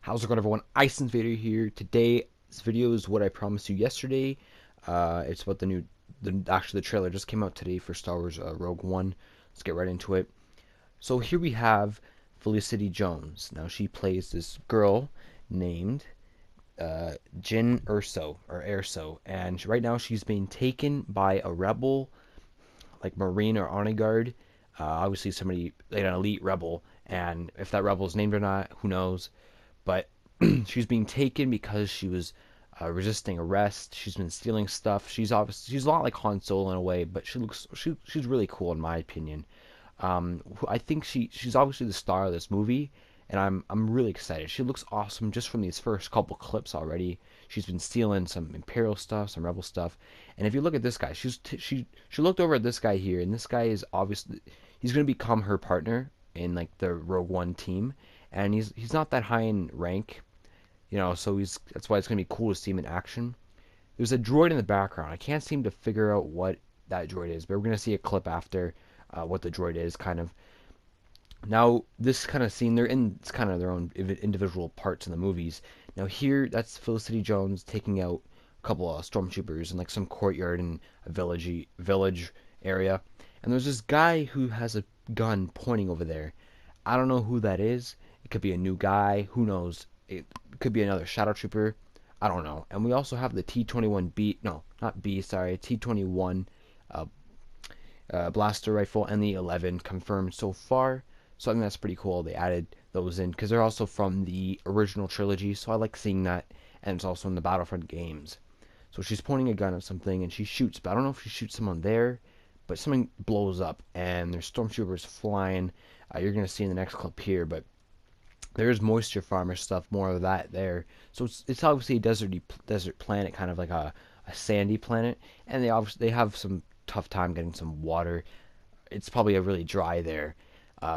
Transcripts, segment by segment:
How's it going, everyone? Ice Invader here. Today, this video is what I promised you yesterday. It's about actually the trailer just came out today for Star Wars Rogue One. Let's get right into it. So here we have Felicity Jones. Now she plays this girl named Jyn Erso, and right now she's being taken by a rebel, like Marine or Army Guard. Obviously, somebody like an elite rebel, and if that rebel is named or not, who knows? But she's being taken because she was resisting arrest. She's been stealing stuff. She's a lot like Han Solo in a way, but she's really cool in my opinion. I think she's obviously the star of this movie, and I'm really excited. She looks awesome just from these first couple clips already. She's been stealing some Imperial stuff, some Rebel stuff, and if you look at this guy, she looked over at this guy here, and this guy is obviously he's gonna become her partner in like the Rogue One team, and he's not that high in rank, so that's why it's gonna be cool to see him in action. There's a droid in the background. I can't seem to figure out what that droid is, but we're gonna see a clip after what the droid is, kind of. Now, this kind of scene, they're in it's kind of their own individual parts in the movies. Now here, that's Felicity Jones taking out a couple of stormtroopers in like some courtyard in a village area, and there's this guy who has a gun pointing over there. I don't know who that is. It could be a new guy. Who knows? It could be another shadow trooper. I don't know. And we also have the T-21B, no, not B, sorry, T-21 uh, blaster rifle and the 11 confirmed so far. So I think that's pretty cool. They added those in because they're also from the original trilogy. So I like seeing that, and it's also in the Battlefront games. So she's pointing a gun at something and she shoots, but I don't know if she shoots someone there, but something blows up and there's stormtroopers flying. You're gonna see in the next clip here, but there's moisture farmer stuff, more of that there. So it's obviously a desert planet, kind of like a sandy planet, and they have some tough time getting some water. It's probably a really dry there.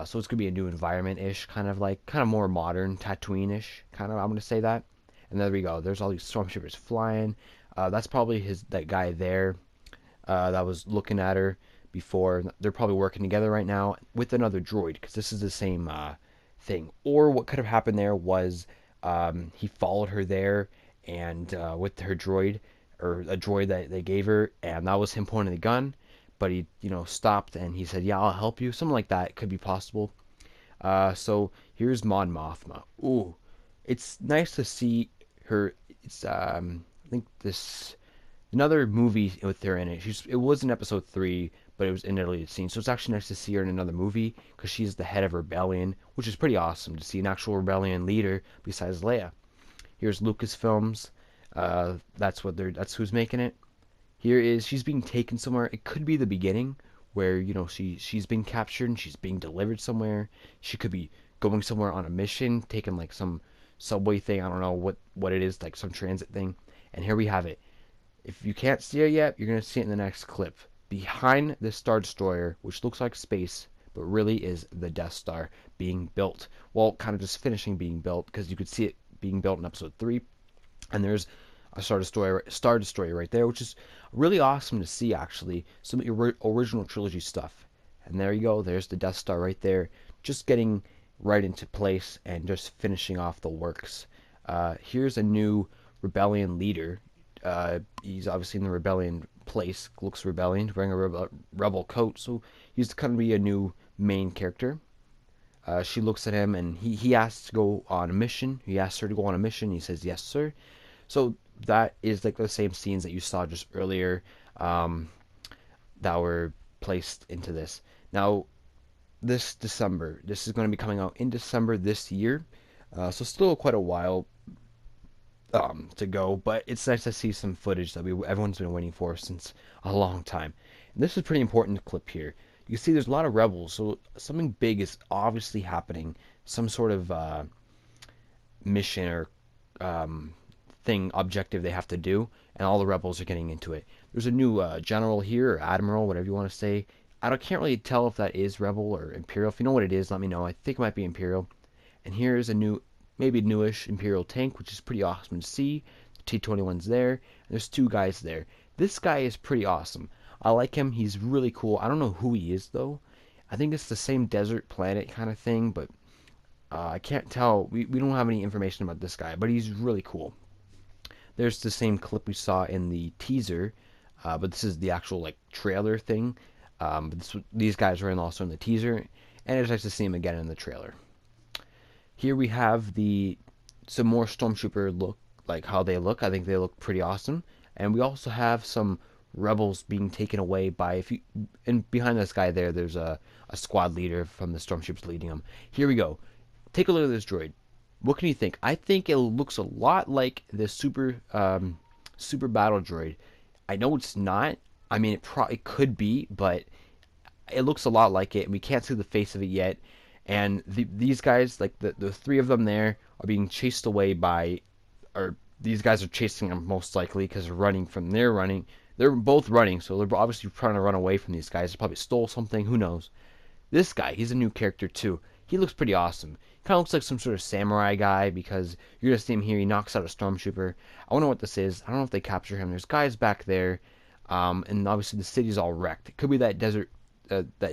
So it's gonna be a new environment ish, kind of more modern Tatooine ish, kind of. I'm gonna say that. And there we go. There's all these stormtroopers flying. That's probably that guy there that was looking at her before. They're probably working together right now with another droid because this is the same thing. Or what could have happened there was he followed her there and with her droid or a droid that they gave her, and that was him pointing the gun. But he, stopped and he said, "Yeah, I'll help you." Something like that could be possible. So here's Mon Mothma. Ooh, it's nice to see her. It's I think this another movie with her in it. It was in episode 3, but it was in deleted scene. So it's actually nice to see her in another movie because she's the head of rebellion, which is pretty awesome to see an actual rebellion leader besides Leia. Here's Lucasfilms. That's who's making it. She's being taken somewhere. It could be the beginning where she's being captured and she's being delivered somewhere. She could be going somewhere on a mission, taking like some subway thing. I don't know what it is, like some transit thing. And here we have it. If you can't see it yet, you're gonna see it in the next clip. Behind the Star Destroyer, which looks like space, but really is the Death Star being built. Well, kind of just finishing being built because you could see it being built in Episode 3. And there's a Star Destroyer right there, which is really awesome to see, actually. Some original trilogy stuff. And there you go. There's the Death Star right there, just getting right into place and just finishing off the works. Here's a new rebellion leader. He's obviously in the rebellion place. Looks rebellion, wearing a rebel coat. So he's going to be a new main character. She looks at him and he asks to go on a mission. He asks her to go on a mission. He says, "Yes, sir." So that is like the same scenes that you saw just earlier that were placed into this. Now, this December, this is going to be coming out in December this year. So still quite a while to go, but it's nice to see some footage that everyone's been waiting for since a long time. And this is a pretty important clip here. You can see there's a lot of rebels, so something big is obviously happening. Some sort of mission or objective they have to do, and all the rebels are getting into it. There's a new general here, or admiral, whatever you want to say. Can't really tell if that is rebel or imperial. If you know what it is, let me know. I think it might be imperial. And here's a maybe newish imperial tank, which is pretty awesome to see. The T-21's there. And there's two guys there. This guy is pretty awesome. I like him. He's really cool. I don't know who he is though. I think it's the same desert planet kind of thing, but I can't tell. We don't have any information about this guy, but he's really cool. There's the same clip we saw in the teaser, but this is the actual like trailer thing. But these guys are also in the teaser, and it's nice to see him again in the trailer. Here we have the some more Stormtrooper look, like how they look. I think they look pretty awesome. And we also have some rebels being taken away by if you and behind this guy there's a squad leader from the Stormtroopers leading them. Here we go. Take a look at this droid. What can you think? I think it looks a lot like the super battle droid. I know it's not. I mean, it probably could be, but it looks a lot like it, and we can't see the face of it yet. And these guys, like the three of them there, are being chased away by, or these guys are chasing them most likely because they're running from their running. They're both running, so they're obviously trying to run away from these guys. They probably stole something. Who knows? This guy, he's a new character too. He looks pretty awesome. Kind of looks like some sort of samurai guy because you're gonna see him here. He knocks out a stormtrooper. I wonder what this is. I don't know if they capture him. There's guys back there, and obviously the city's all wrecked. It could be that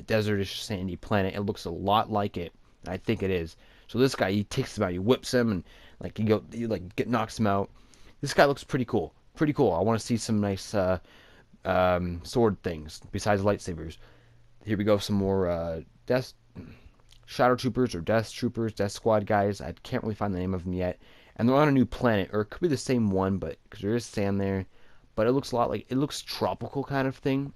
desertish sandy planet. It looks a lot like it. I think it is. So this guy, he takes him out. He whips him and like knocks him out. This guy looks pretty cool. Pretty cool. I want to see some nice sword things besides lightsabers. Here we go. Some more death shadow troopers or death troopers, death squad guys. I can't really find the name of them yet. And they're on a new planet, or it could be the same one, but because there is sand there. But it looks a lot like it looks tropical kind of thing.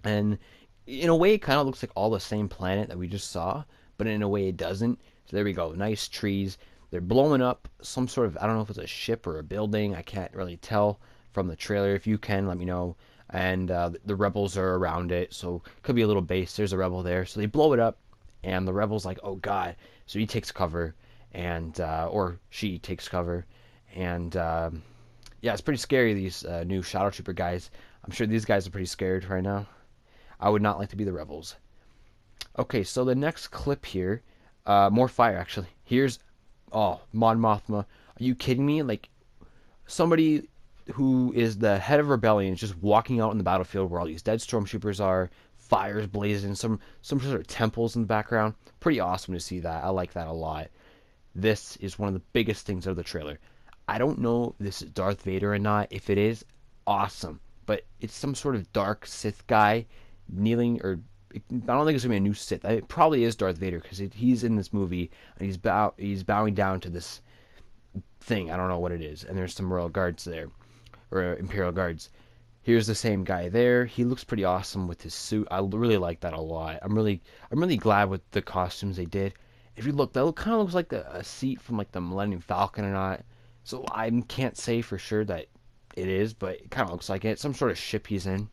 And in a way, it kind of looks like all the same planet that we just saw, but in a way, it doesn't. So there we go. Nice trees. They're blowing up some sort of, I don't know if it's a ship or a building. I can't really tell from the trailer. If you can, let me know. And the rebels are around it, so could be a little base. There's a rebel there. So they blow it up, and the rebel's like, oh god. So he takes cover, and or she takes cover, and yeah, it's pretty scary. These new Shadow Trooper guys. I'm sure these guys are pretty scared right now. I would not like to be the rebels. Okay, so the next clip here, more fire actually. Here's, oh, Mon Mothma. Are you kidding me? Like somebody who is the head of rebellion is just walking out in the battlefield where all these dead stormtroopers are, fires blazing, some sort of temples in the background. Pretty awesome to see that. I like that a lot. This is one of the biggest things of the trailer. I don't know if this is Darth Vader or not. If it is, awesome. But it's some sort of dark Sith guy kneeling, or I don't think it's gonna be a new Sith. It probably is Darth Vader because he's in this movie and he's bowing down to this thing. I don't know what it is. And there's some royal guards there, or imperial guards. Here's the same guy there. He looks pretty awesome with his suit. I really like that a lot. I'm really glad with the costumes they did. If you look, that kind of looks like a seat from like the Millennium Falcon or not. So I can't say for sure that it is, but it kind of looks like it. Some sort of ship he's in.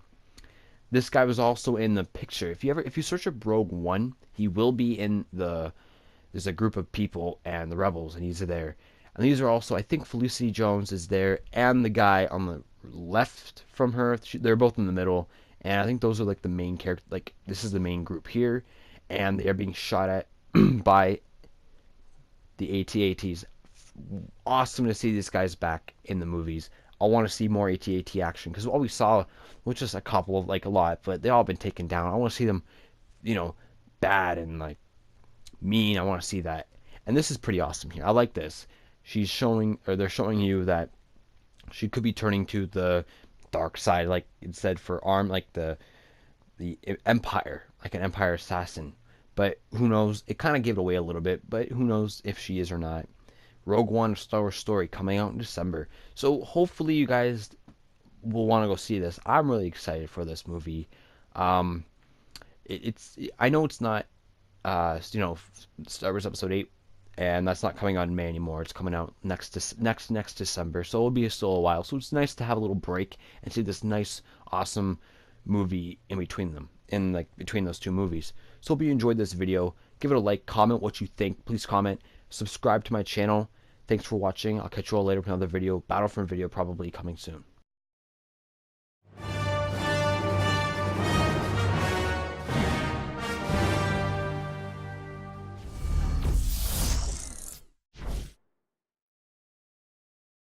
This guy was also in the picture. If you search up Rogue One, he will be in the. There's a group of people and the rebels, and he's there. And these are also, I think Felicity Jones is there, and the guy on the left from her. They're both in the middle, and I think those are like the main character. Like this is the main group here, and they are being shot at by the AT-ATs. Awesome to see these guys back in the movies. I want to see more AT-AT action because all we saw was just a couple of like a lot, but they all been taken down. I want to see them, bad and like mean. I want to see that, and this is pretty awesome here. I like this. She's showing, or they're showing you that she could be turning to the dark side, like it said for arm, like the Empire, like an Empire assassin. But who knows? It kind of gave it away a little bit, but who knows if she is or not. Rogue One, a Star Wars story, coming out in December. So hopefully you guys will want to go see this. I'm really excited for this movie. I know it's not, Star Wars Episode 8, and that's not coming out in May anymore. It's coming out next December, so it'll be still a while. So it's nice to have a little break and see this nice, awesome movie in between them, in like between those two movies. So hope you enjoyed this video. Give it a like, comment what you think. Please comment, subscribe to my channel. Thanks for watching. I'll catch you all later with another video. Battlefront video probably coming soon.